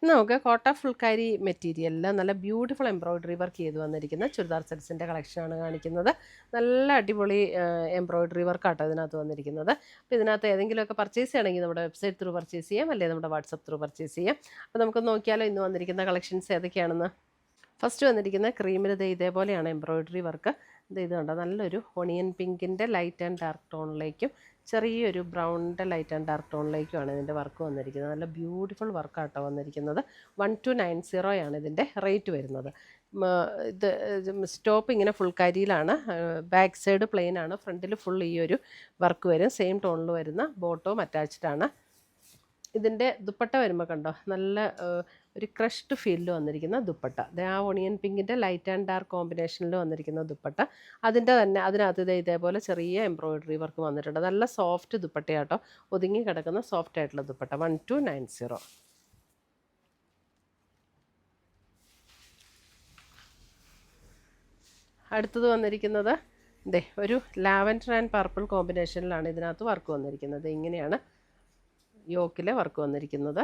നമുക്ക് കോട്ട ഫുൾക്കാരി മെറ്റീരിയലിൽ നല്ല ബ്യൂട്ടിഫുൾ എംബ്രോയിഡറി വർക്ക് ചെയ്ത് വന്നിരിക്കുന്ന ചുരിദാർ സെറ്റ്സിൻ്റെ കളക്ഷനാണ് കാണിക്കുന്നത്. നല്ല അടിപൊളി എംബ്രോയിഡറി വർക്കാട്ടോ ഇതിനകത്ത് വന്നിരിക്കുന്നത്. അപ്പോൾ ഇതിനകത്ത് ഏതെങ്കിലുമൊക്കെ പർച്ചേസ് ചെയ്യണമെങ്കിൽ നമ്മുടെ വെബ്സൈറ്റ് ത്രൂ പർച്ചേസ് ചെയ്യാം, അല്ലെങ്കിൽ നമ്മുടെ വാട്സപ്പ് ത്രൂ പർച്ചേസ് ചെയ്യാം. അപ്പോൾ നമുക്ക് നോക്കിയാലോ ഇന്ന് വന്നിരിക്കുന്ന കളക്ഷൻസ് ഏതൊക്കെയാണെന്ന്. ഫസ്റ്റ് വന്നിരിക്കുന്ന ക്രീമിൽ ഇതേപോലെയാണ് എംബ്രോയിഡറി വർക്ക്. ഇത് കണ്ടോ, നല്ലൊരു ഒണിയൻ പിങ്കിൻ്റെ ലൈറ്റ് ആൻഡ് ഡാർക്ക് ടോണിലേക്കും ചെറിയൊരു ബ്രൗണിൻ്റെ ലൈറ്റ് ആൻഡ് ഡാർക്ക് ടോണിലേക്കുമാണ് ഇതിൻ്റെ വർക്ക് വന്നിരിക്കുന്നത്. നല്ല ബ്യൂട്ടിഫുൾ വർക്കാട്ടോ വന്നിരിക്കുന്നത്. 1290 ഇതിൻ്റെ റേറ്റ് വരുന്നത്. ഇത് സ്റ്റോപ്പ് ഇങ്ങനെ ഫുൾ കരിയിലാണ്, ബാക്ക് സൈഡ് പ്ലെയിൻ ആണ്, ഫ്രണ്ടിൽ ഫുൾ ഈ ഒരു വർക്ക് വരും. സെയിം ടോണിൽ വരുന്ന ബോട്ടവും അറ്റാച്ച്ഡ് ആണ്. ഇതിൻ്റെ ദുപ്പട്ട വരുമ്പോൾ കണ്ടോ, നല്ല ഒരു ക്രഷ്ഡ് ഫീലിൽ വന്നിരിക്കുന്ന ദുപ്പട്ട. ആ ഒണിയൻ പിങ്കിൻ്റെ ലൈറ്റ് ആൻഡ് ഡാർക്ക് കോമ്പിനേഷനിൽ വന്നിരിക്കുന്ന ദുപ്പട്ട. അതിൻ്റെ തന്നെ അതിനകത്ത് ഇതേപോലെ ചെറിയ എംബ്രോയിഡറി വർക്ക് വന്നിട്ടുണ്ട്. നല്ല സോഫ്റ്റ് ദുപ്പട്ടയാട്ടോ, ഒതുങ്ങി കിടക്കുന്ന സോഫ്റ്റ് ആയിട്ടുള്ള ദുപ്പട്ട. 1290. അടുത്തത് വന്നിരിക്കുന്നത് ഒരു ലാവൻഡർ ആൻഡ് പർപ്പിൾ കോമ്പിനേഷനിലാണ് ഇതിനകത്ത് വർക്ക് വന്നിരിക്കുന്നത്. ഇങ്ങനെയാണ് യോക്കിലെ വർക്ക് വന്നിരിക്കുന്നത്.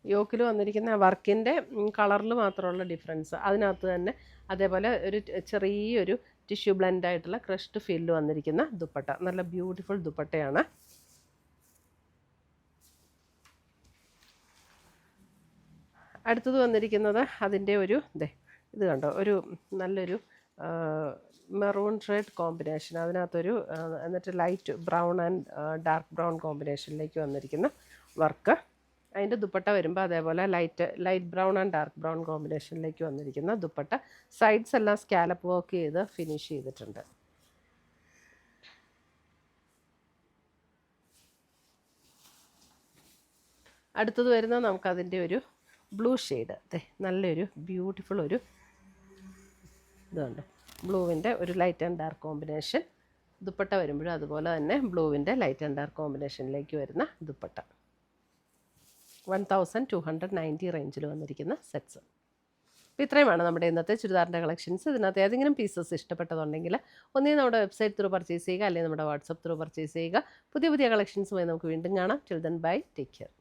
യോക്കിൽ വന്നിരിക്കുന്ന വർക്കിൻ്റെ കളറിൽ മാത്രമുള്ള ഡിഫറൻസ്. അതിനകത്ത് തന്നെ അതേപോലെ ഒരു ചെറിയൊരു ടിഷ്യൂ ബ്ലെൻഡ് ആയിട്ടുള്ള ക്രഷ്ഡ് ഫീലിൽ വന്നിരിക്കുന്ന ദുപ്പട്ട. നല്ല ബ്യൂട്ടിഫുൾ ദുപ്പട്ടയാണ്. അടുത്തത് വന്നിരിക്കുന്നത് അതിൻ്റെ ഒരു ഇത് കണ്ടോ, ഒരു നല്ലൊരു മെറൂൺ റെഡ് കോമ്പിനേഷൻ. അതിനകത്തൊരു എന്നിട്ട് light brown and dark brown കോമ്പിനേഷനിലേക്ക് വന്നിരിക്കുന്ന വർക്ക്. അതിൻ്റെ ദുപ്പട്ട വരുമ്പോൾ അതേപോലെ light brown and dark brown കോമ്പിനേഷനിലേക്ക് വന്നിരിക്കുന്ന ദുപ്പട്ട. സൈഡ്സ് എല്ലാം സ്കാലപ്പ് വർക്ക് ചെയ്ത് ഫിനിഷ് ചെയ്തിട്ടുണ്ട്. അടുത്തത് വരുന്നത് നമുക്കതിൻ്റെ ഒരു ബ്ലൂ ഷെയ്ഡ്. നല്ലൊരു ബ്യൂട്ടിഫുൾ ഒരു ഇതുണ്ട്, ബ്ലൂവിൻ്റെ ഒരു light and dark combination. Dupatta വരുമ്പോഴും അതുപോലെ തന്നെ ബ്ലൂവിൻ്റെ ലൈറ്റ് ആൻഡ് ഡാർക്ക് കോമ്പിനേഷനിലേക്ക് വരുന്ന ദുപ്പട്ട. 1290 റേഞ്ചിൽ വന്നിരിക്കുന്ന സെറ്റ്സ്. അപ്പോൾ ഇത്രയുമാണ് നമ്മുടെ ഇന്നത്തെ ചുരിദാറിൻ്റെ കളക്ഷൻസ്. ഇതിനകത്ത് ഏതെങ്കിലും പീസസ് ഇഷ്ടപ്പെട്ടതുണ്ടെങ്കിൽ ഒന്നേ നമ്മുടെ വെബ്സൈറ്റ് ത്രൂ പർച്ചേസ് ചെയ്യുക, അല്ലെങ്കിൽ നമ്മുടെ വാട്സപ്പ് ത്രൂ പർച്ചേസ് ചെയ്യുക. പുതിയ കളക്ഷൻസുമായി നമുക്ക് വീണ്ടും കാണാം. Till then bye, take care.